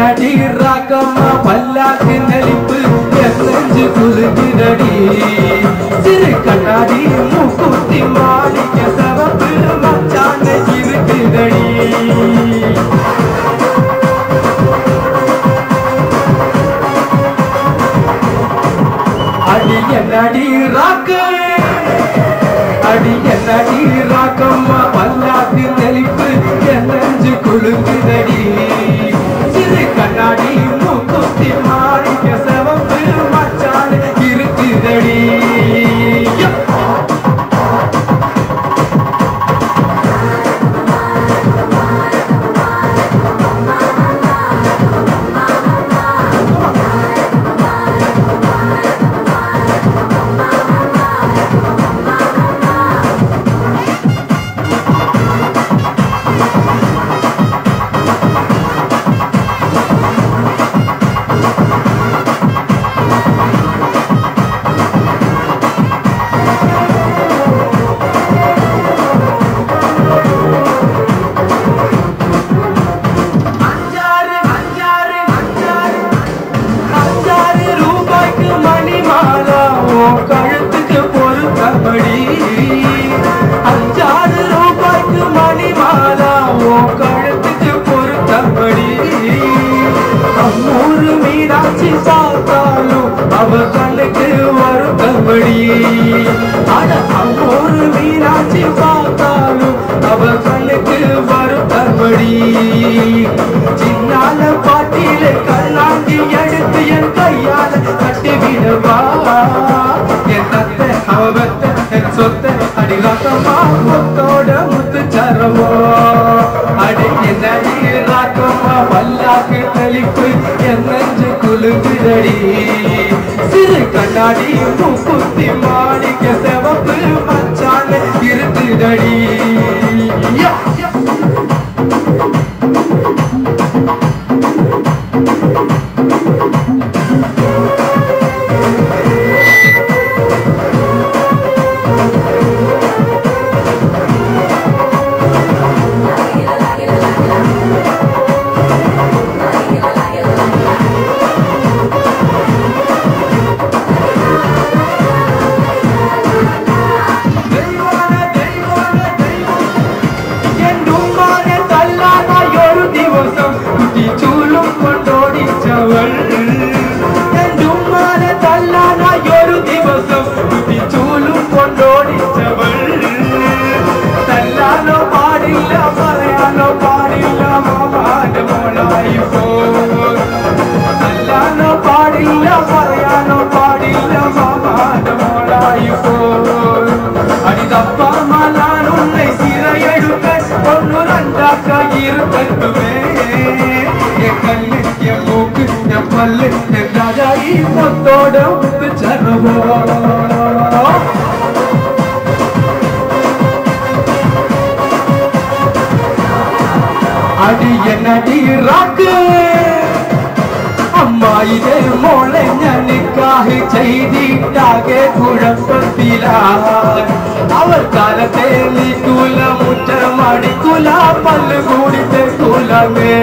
என்னடி ராக்கம்மா பல்லாக்கு நெளிப்பு நெஞ்சு குலுக்குதடி சிறு கண்ணாடி மூக்குத்தி மாணிக்க சவப்பு மச்சான இருக்குதடி அடி என்னடி ராக்கு அடி என்னடி ராக்கம்மா பல்லாக்கு நெளிப்பு நெஞ்சு குலுக்குதடி சிறு கண்ணாடி மூக்குத்தி மாணிக்க சவப்பு மச்சான இருக்குதடி கழுத்துக்கு பொறுத்தபடி 5 ரூபாய்க்கு மணி மாலா உன் கழுத்துக்கு பொறுத்தபடி அம்மூரு மீனாட்சி பார்த்தாலும் அவ கண்ணுக்கு வருத்தபடி அட அம்மூரு மீனாட்சி பார்த்தாலும் அவ கண்ணுக்கு வருத்தபடி சின்னால பாட்டியில கண்ணாங்கி எடுத்து என் கையால கட்டிவிடவா என் தத்தை அவத்த என் சொத்தை அடி ராக்கம்மா முத்தோட முத்து சரவோ அடி என்னடி ராக்கம்மா பல்லாக்கு தெளிப்பு என் நெஞ்சு குலுக்குதடி சிறு கண்ணாடி மூக்குத்தி மாணிக்க செவப்பு மச்சான இருக்குதடி முத்தோட முத்து சரவோ அடி என்னடி ராக்கு அம்மா இதே മോളെ ഞാൻ നിക്കാഹ് ചെയ്തിട്ടാകെ കുഴപ്പത്തിലാണ് അവർ കാലത്തെ നീക്കൂല മുറ്റമടിക്കൂല പല്ല് കൂടിത്തെ കൂലമേ